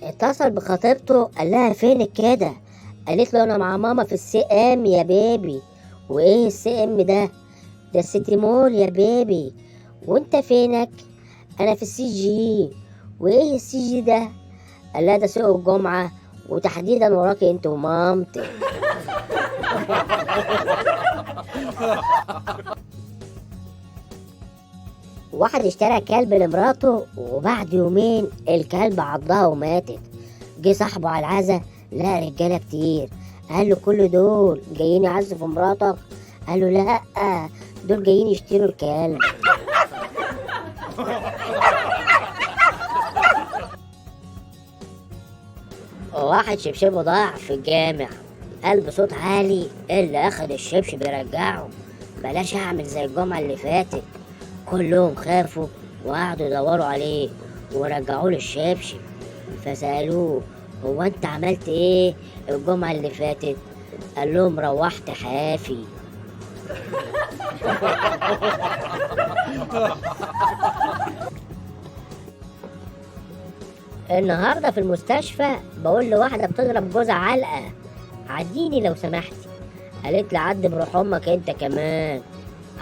اتصل بخطيبته قال لها فينك كده؟ قالت له انا مع ماما في السي ام يا بيبي. وايه السي ام ده؟ ده السيتي مول يا بيبي. وانت فينك؟ انا في السي جي. وايه السي جي ده؟ قال لها ده سوق الجمعة، وتحديدا وراكي انت ومامتك. واحد اشترى كلب لمراته، وبعد يومين الكلب عضها وماتت. جه صاحبه على العزا، لقى رجاله كتير. قال له كل دول جايين يعزوا مراتك؟ قال له لا، دول جايين يشتروا الكلب. واحد شبشبه ضاع في الجامع، قال بصوت عالي اللي اخد الشبشب يرجعه، بلاش اعمل زي الجمعة اللي فاتت. كلهم خافوا وقعدوا يدوروا عليه ورجعوا له الشبشب. فسألوه هو انت عملت ايه الجمعة اللي فاتت؟ قال لهم روحت حافي. النهارده في المستشفى بقول لواحدة بتضرب جوزها علقة عديني لو سمحتي. قالت لي عد بروح امك انت كمان.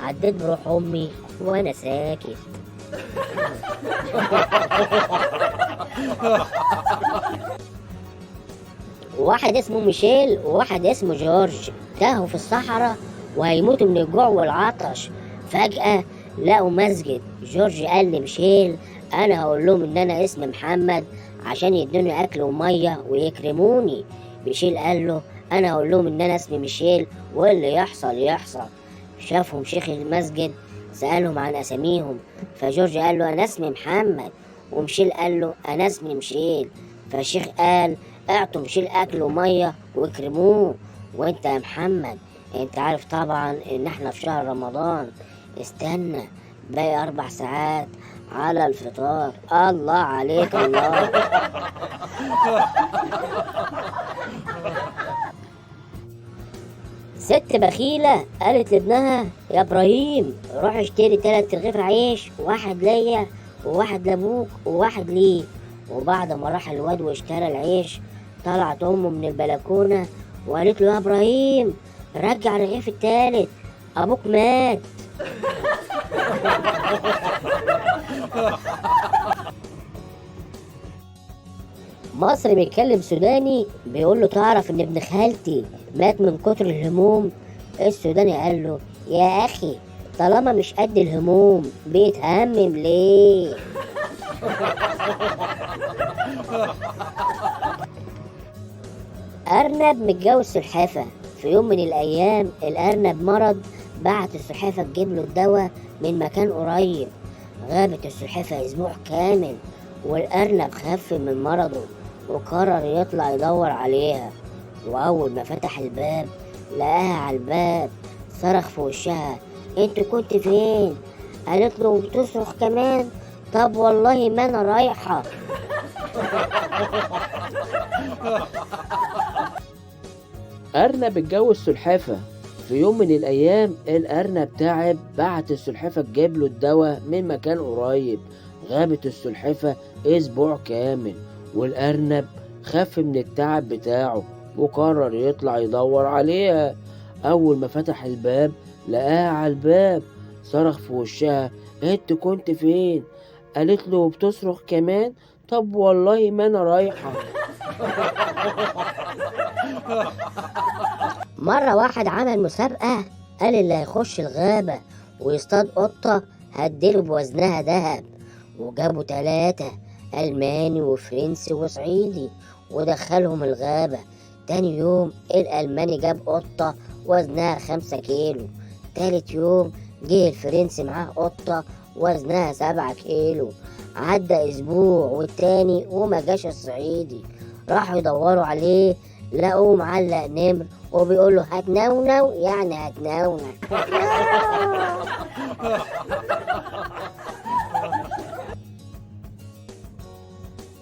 عديت بروح امي وانا ساكت. واحد اسمه ميشيل وواحد اسمه جورج تاهوا في الصحراء وهيموتوا من الجوع والعطش. فجأة لقوا مسجد. جورج قال لميشيل انا هقول لهم ان انا اسمي محمد عشان يدوني اكل وميه ويكرموني. ميشيل قال له انا هقول لهم ان انا اسمي ميشيل واللي يحصل يحصل. شافهم شيخ المسجد سألهم عن اساميهم، فجورج قال له انا اسمي محمد، وميشيل قال له انا اسمي ميشيل. فالشيخ قال اعطوا ميشيل اكل وميه واكرموه. وانت يا محمد انت عارف طبعا ان احنا في شهر رمضان. استنى باقي 4 ساعات على الفطار. الله عليك الله. ست بخيلة قالت لابنها يا ابراهيم روح اشتري 3 رغيف عيش، واحد ليا وواحد لابوك وواحد ليه. وبعد ما راح الواد واشترى العيش، طلعت امه من البلكونة وقالت له يا ابراهيم رجع الرغيف التالت، ابوك مات. مصري بيتكلم سوداني بيقول له تعرف ان ابن خالتي مات من كتر الهموم؟ السوداني قال له يا اخي طالما مش قد الهموم بيتهمم ليه؟ ارنب متجوز سلحفة. في يوم من الايام الارنب مرض، بعت السلحفة تجيب له الدواء من مكان قريب. غابت السلحفة اسبوع كامل والارنب خف من مرضه وقرر يطلع يدور عليها. واول ما فتح الباب لقاها على الباب. صرخ في وشها انت كنت فين؟ قالت له بتصرخ كمان؟ طب والله ما انا رايحة. أرنب اتجوز سلحفة. في يوم من الأيام الأرنب تعب، بعت السلحفة تجيب له الدواء من مكان قريب. غابت السلحفة أسبوع كامل والأرنب خف من التعب بتاعه وقرر يطلع يدور عليها. أول ما فتح الباب لقاها على الباب. صرخ في وشها انت كنت فين؟ قالت له بتصرخ كمان؟ طب والله ما أنا رايحة. مرة واحد عمل مسابقة، قال اللي هيخش الغابة ويصطاد قطة هديله بوزنها دهب. وجابوا 3 ألماني وفرنسي وصعيدي ودخلهم الغابة. تاني يوم الألماني جاب قطة وزنها 5 كيلو. تالت يوم جه الفرنسي معاه قطة وزنها 7 كيلو. عدى أسبوع والتاني وما جاش الصعيدي. راحوا يدوروا عليه لقوه معلق نمر وبيقول له هتنونو يعني هتنونو.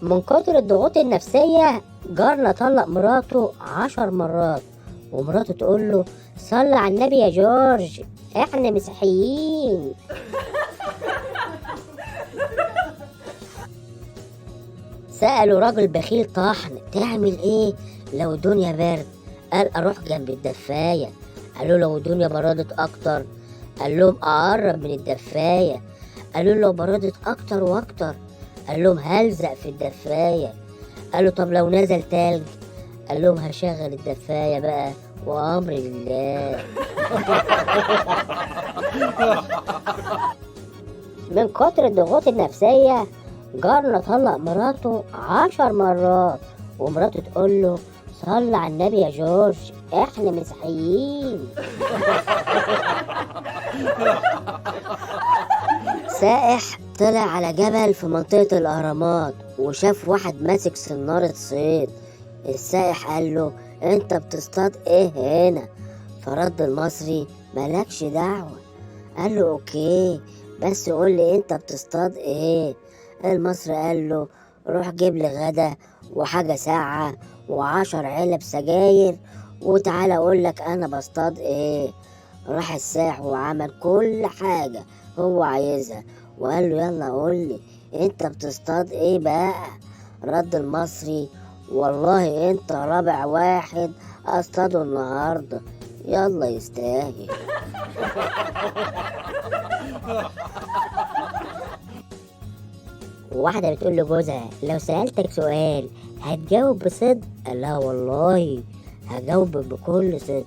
من كتر الضغوط النفسية جارنا طلق مراته 10 مرات، ومراته تقول له صلي على النبي يا جورج احنا مسيحيين. سألوا راجل بخيل طحن تعمل ايه لو الدنيا برد؟ قال اروح جنب الدفاية. قالوا لو الدنيا بردت اكتر؟ قال لهم اقرب من الدفاية. قالوا لو بردت اكتر واكتر؟ قال لهم هلزق في الدفاية. قالوا طب لو نزل تلج؟ قال لهم هشغل الدفاية بقى وامر لله. من كتر الضغوط النفسية جارنا طلق مراته 10 مرات، ومراته تقول له صل على النبي يا جورج احنا مسيحيين. سائح طلع على جبل في منطقة الأهرامات وشاف واحد ماسك صنارة صيد. السائح قال له انت بتصطاد ايه هنا؟ فرد المصري مالكش دعوة. قال له اوكي بس قول لي انت بتصطاد ايه؟ المصري قال له روح جيب لي غدا وحاجة ساعة و10 علب سجاير وتعالى اقول لك انا بصطاد ايه. راح السائح وعمل كل حاجة هو عايزها وقال له يلا قول لي انت بتصطاد ايه بقى؟ رد المصري والله انت رابع واحد اصطاده النهارده، يلا يستاهل. واحدة بتقول لجوزها لو سألتك سؤال هتجاوب بصدق؟ قال لها والله هجاوب بكل صدق.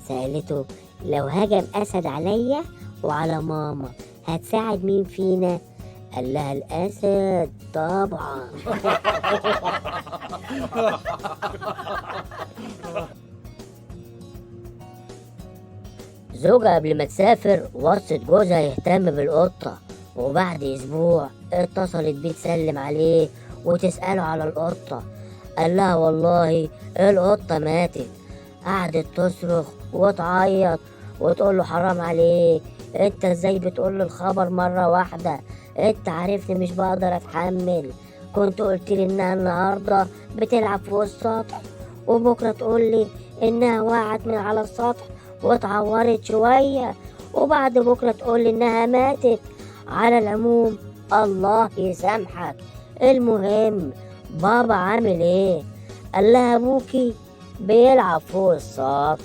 سألته لو هجم أسد عليا وعلى ماما هتساعد مين فينا؟ قال لها الأسد طبعا. زوجة قبل ما تسافر وصت جوزها يهتم بالقطة، وبعد أسبوع اتصلت بيه تسلم عليه وتسأله على القطة. قال لها والله القطة ماتت. قعدت تصرخ وتعيط وتقول له حرام عليك انت ازاي بتقول لي الخبر مرة واحدة؟ انت عارفني مش بقدر اتحمل. كنت قلت لي انها النهاردة بتلعب فوق السطح وبكرة تقول لي انها وقعت من على السطح واتعورت شوية وبعد بكرة تقول لي انها ماتت. على العموم الله يسامحك. المهم بابا عامل ايه؟ قال لها ابوكي بيلعب فوق السطح.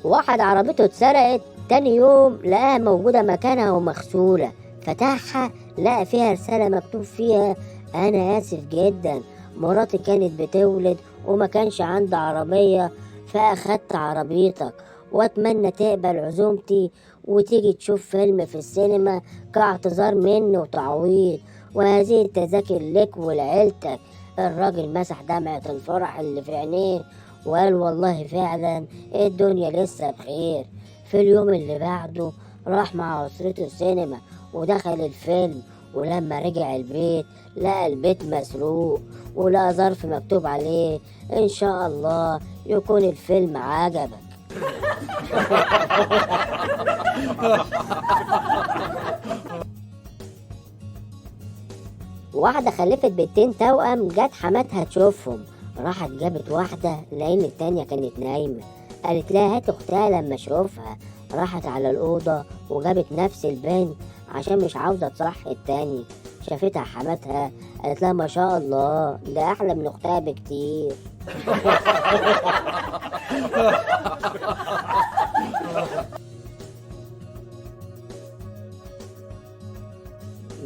واحد عربيته اتسرقت، تاني يوم لقاها موجودة مكانها ومغسولة، فتحها لقى فيها رسالة مكتوب فيها أنا آسف جدا مراتي كانت بتولد وما كانش عندي عربية فأخدت عربيتك، وأتمنى تقبل عزومتي وتيجي تشوف فيلم في السينما كاعتذار مني وتعويض، وهذه التذاكر لك ولعيلتك. الراجل مسح دمعة الفرح اللي في عينيه وقال والله فعلا الدنيا لسه بخير. في اليوم اللي بعده راح مع أسرته السينما ودخل الفيلم، ولما رجع البيت لقى البيت مسروق ولقى ظرف مكتوب عليه إن شاء الله يكون الفيلم عجبك. واحدة خلفت بنتين توأم، جت حماتها تشوفهم، راحت جابت واحدة لأن التانية كانت نايمة، قالت لها هات أختها لما أشوفها. راحت على الأوضة وجابت نفس البنت عشان مش عاوزة تصحي التانية. شافتها حماتها قالت لها ما شاء الله ده أحلى من أختها بكتير.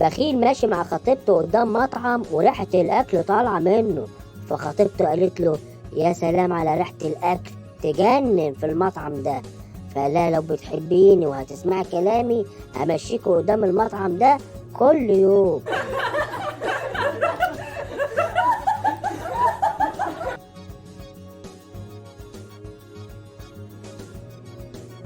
بخيل ماشي مع خطيبته قدام مطعم وريحة الأكل طالعة منه، فخطيبته قالت له يا سلام على ريحة الأكل تجنن في المطعم ده. فقال لها لو بتحبيني وهتسمعي كلامي همشيكوا قدام المطعم ده كل يوم.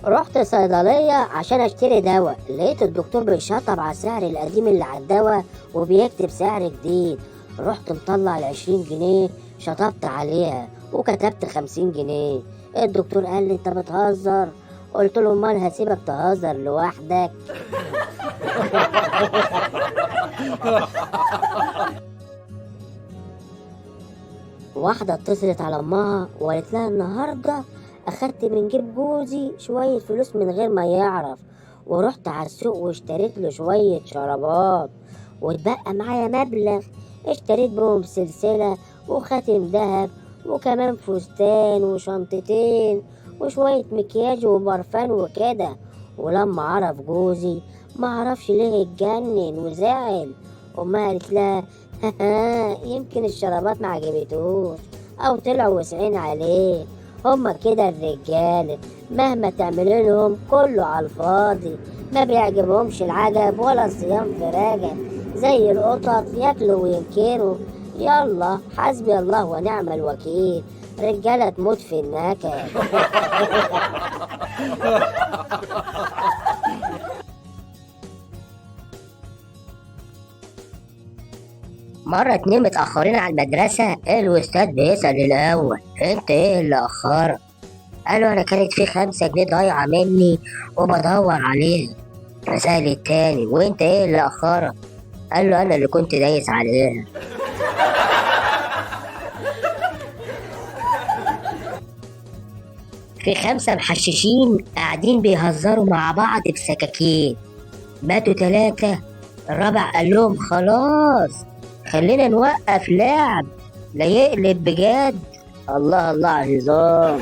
رحت صيدلية عشان اشتري دواء، لقيت الدكتور بيشطب على السعر القديم اللي على الدواء وبيكتب سعر جديد. رحت مطلع 20 جنيه شطبت عليها وكتبت 50 جنيه. الدكتور قال لي انت بتهزر؟ قلت له امال هسيبك تهزر لوحدك؟ واحدة اتصلت على امها وقالت لها النهاردة اخدت من جيب جوزي شوية فلوس من غير ما يعرف، ورحت على السوق واشتريت له شوية شرابات، واتبقى معايا مبلغ اشتريت بهم سلسلة وخاتم دهب وكمان فستان وشنطتين وشوية مكياج وبرفان وكده. ولما عرف جوزي معرفش ليه اتجنن وزعل. أمها قالت لها يمكن الشرابات ما عجبتوش أو طلعوا وسعين عليه. هما كده الرجالة، مهما تعملوا لهم كله على الفاضي، ما بيعجبهمش العجب ولا الصيام في راجب، زي القطط ياكلوا وينكروا. يلا حسبي الله ونعم الوكيل، رجالة تموت في النكد. مرة اتنين متأخرين على المدرسة، الأستاذ بيسأل الأول أنت إيه اللي أخرك؟ قالوا أنا كانت في 5 جنيه ضايعة مني وبدور عليها. فسأل التاني وأنت إيه اللي أخرك؟ قال له أنا اللي كنت دايس عليها. في 5 محششين قاعدين بيهزروا مع بعض بسكاكين، ماتوا 3. الرابع قال لهم خلاص خلينا نوقف لعب لا يقلب بجد. الله الله على الهزار.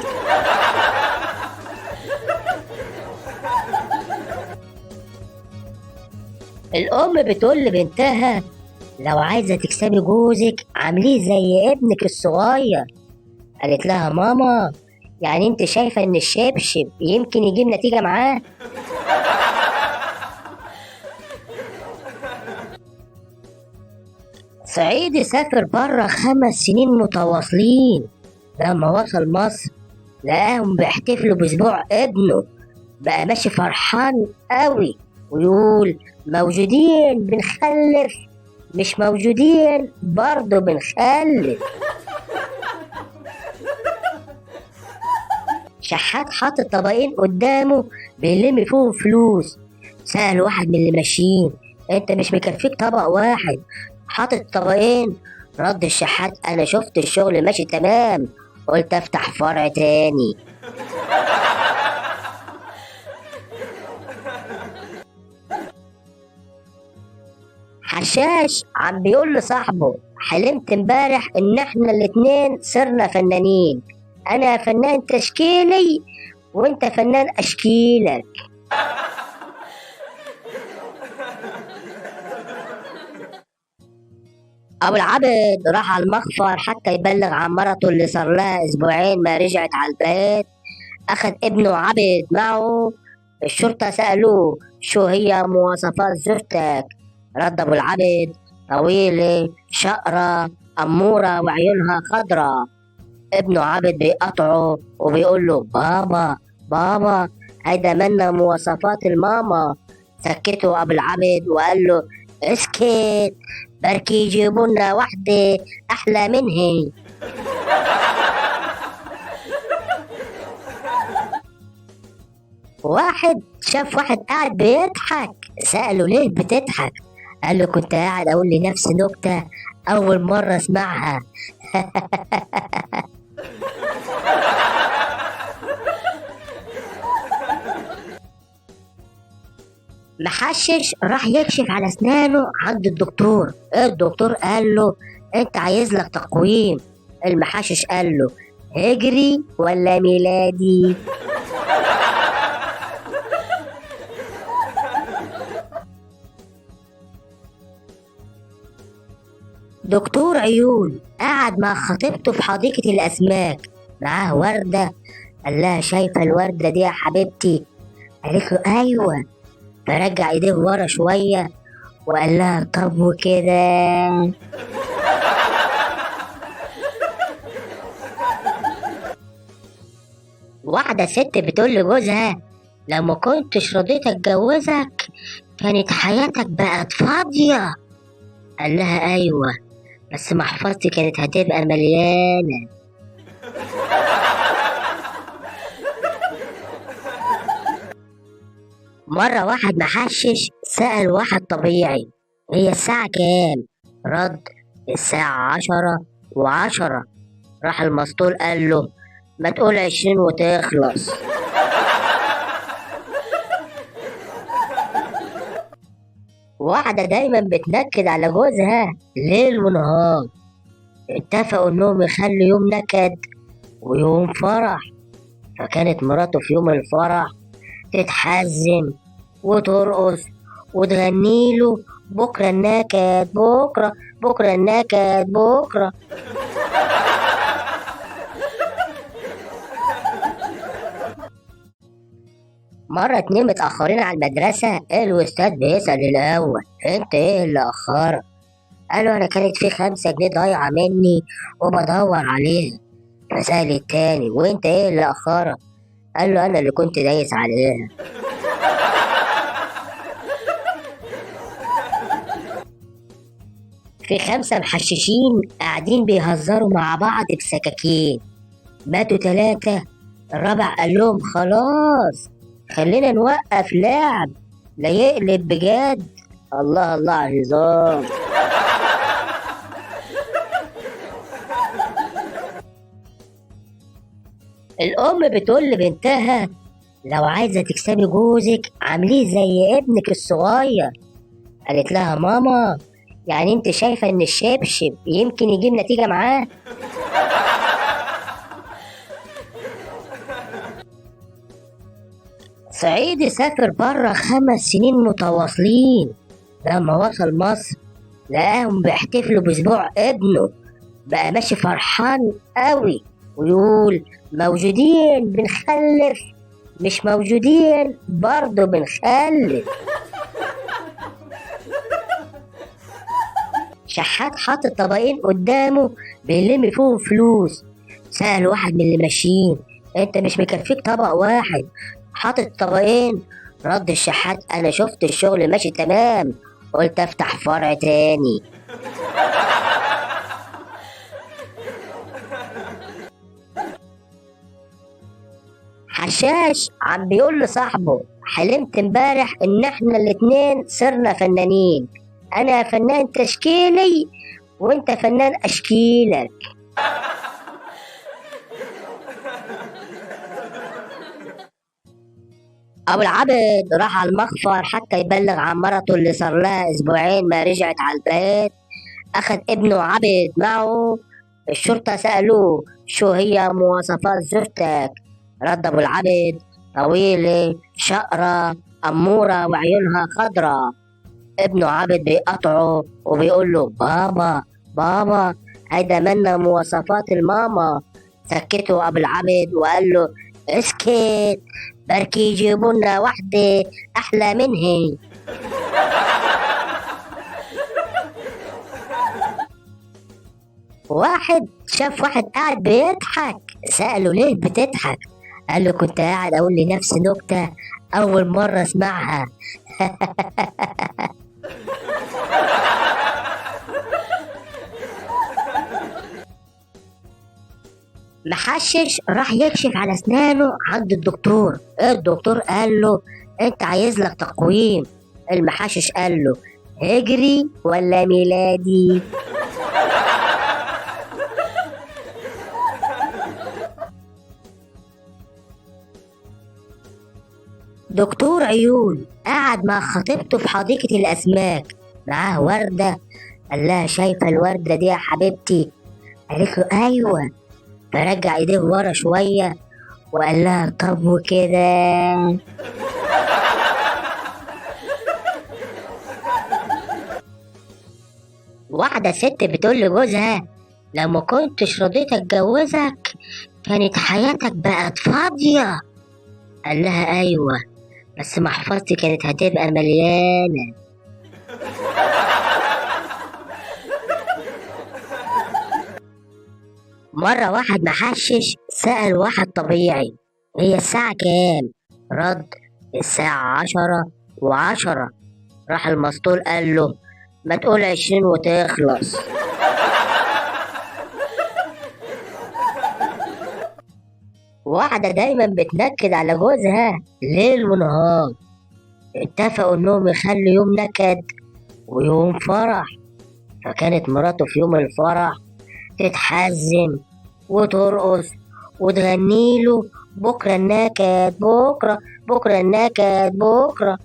الأم بتقول لبنتها لو عايزة تكسبي جوزك عامليه زي ابنك الصغير. قالت لها ماما يعني انت شايفة ان الشبشب يمكن يجيب نتيجة معاه؟ صعيدي سافر بره 5 سنين متواصلين، لما وصل مصر لقاهم بيحتفلوا بأسبوع ابنه، بقى ماشي فرحان قوي ويقول موجودين بنخلف، مش موجودين برضه بنخلف. شحات حاطط طبقين قدامه بيلم فيهم فلوس. سأل واحد من اللي ماشيين انت مش مكفيك طبق واحد حاطط طبقين؟ رد الشحات انا شفت الشغل ماشي تمام قلت افتح فرع تاني. حشاش عم بيقول لصاحبه حلمت امبارح ان احنا الاتنين صرنا فنانين، انا فنان تشكيلي وانت فنان اشكيلك. ابو العبد راح على المخفر حتى يبلغ عن مرته اللي صار لها اسبوعين ما رجعت على البيت. اخذ ابنه عبد معه. الشرطة سألوه شو هي مواصفات زوجتك؟ رد ابو العبد طويلة شقرة أمورة وعيونها خضرة. ابنه عابد بيقطعه وبيقول له بابا بابا هيدا منا مواصفات الماما. سكته ابو العبد وقال له اسكت بركي يجيبوا لنا وحده احلى منهي. واحد شاف واحد قاعد بيضحك، سأله ليه بتضحك؟ قال له كنت قاعد اقول لنفسي نكتة اول مرة اسمعها. محشش راح يكشف على اسنانه عند الدكتور. الدكتور قال له انت عايز لك تقويم. المحشش قال له هجري ولا ميلادي؟ دكتور عيون قعد مع خطيبته في حديقة الأسماك، معاه وردة. قال لها شايفة الوردة دي يا حبيبتي؟ قالت له أيوة. فرجع ايديه ورا شوية وقال لها طب وكده؟ واحدة ست بتقول لجوزها لو ما كنتش رضيت اتجوزك كانت حياتك بقت فاضية. قال لها ايوه بس محفظتي كانت هتبقى مليانة. مرة واحد محشش سأل واحد طبيعي هي الساعة كام؟ رد الساعة 10:10. راح المسطول قال له ما تقول 20 وتخلص. واحدة دايما بتنكد على جوزها ليل ونهار. اتفقوا انهم يخلوا يوم نكد ويوم فرح. فكانت مراته في يوم الفرح تتحزم وترقص وتغنيله: بكرة النكد، بكرة، بكرة النكد، بكرة. مرة اتنين متأخرين على المدرسة، الأستاذ بيسأل الأول: أنت إيه اللي أخرك؟ قالوا: أنا كانت في 5 جنيه ضايعة مني وبدور عليها. فسأل التاني: وأنت إيه اللي أخرك؟ قال له: أنا اللي كنت دايس عليها. في 5 محششين قاعدين بيهزروا مع بعض بسكاكين. ماتوا 3، الرابع قال لهم: خلاص خلينا نوقف لعب لا يقلب بجد. الله الله على الهزار. الأم بتقول لبنتها: لو عايزة تكسبي جوزك عامليه زي ابنك الصغير. قالت لها: ماما، يعني انت شايفة ان الشبشب يمكن يجيب نتيجة معاه؟ صعيدي سافر بره 5 سنين متواصلين. لما وصل مصر لقاهم بيحتفلوا بأسبوع ابنه. بقى ماشي فرحان قوي ويقول: موجودين بنخلف، مش موجودين برضه بنخلف. شحات حاطط طبقين قدامه بيلم فيهم فلوس. سأل واحد من اللي ماشيين: انت مش مكفيك طبق واحد حاطط طبقين؟ رد الشحات: انا شفت الشغل ماشي تمام، قلت افتح فرع تاني. حشاش عم بيقول لصاحبه: حلمت امبارح ان احنا الاتنين صرنا فنانين، انا فنان تشكيلي وانت فنان اشكيلك. ابو العبد راح على المخفر حتى يبلغ عن مرته اللي صار لها اسبوعين ما رجعت على البيت. اخذ ابنه عبد معه. الشرطة سألوه: شو هي مواصفات زوجتك؟ رد ابو العبد: طويلة، شقرة، أمورة، وعيونها خضرة. ابنه عبد بيقطعه وبيقول له: بابا، بابا، هيدا منا مواصفات الماما. سكته ابو العبد وقال له: اسكت، بركي يجيبوا لنا وحدة أحلى منهي. واحد شاف واحد قاعد بيضحك، سأله: ليه بتضحك؟ قال له: كنت قاعد أقول لنفسي نكتة أول مرة أسمعها. محشش راح يكشف على أسنانه عند الدكتور. الدكتور قال له: أنت عايز لك تقويم. المحشش قال له: هجري ولا ميلادي؟ دكتور عيون قعد مع خطيبته في حديقة الأسماك، معاه وردة. قال لها: شايفة الوردة دي يا حبيبتي؟ قالت له: أيوة. فرجع إيديه ورا شوية وقال لها: طب وكده؟ واحدة ست بتقول لجوزها: لو ما كنتش رضيت أتجوزك كانت حياتك بقت فاضية. قال لها: أيوة، بس محفظتي كانت هتبقى مليانة. مرة واحد محشش سأل واحد طبيعي: هي الساعة كام؟ رد: الساعة 10:10. راح المسطول قال له: ما تقول 20 وتخلص. واحدة دايما بتنكد على جوزها ليل ونهار. اتفقوا انهم يخلوا يوم نكد ويوم فرح. فكانت مراته في يوم الفرح تتحزم وترقص وتغنيله: بكرة النكد، بكرة، بكرة النكد، بكرة.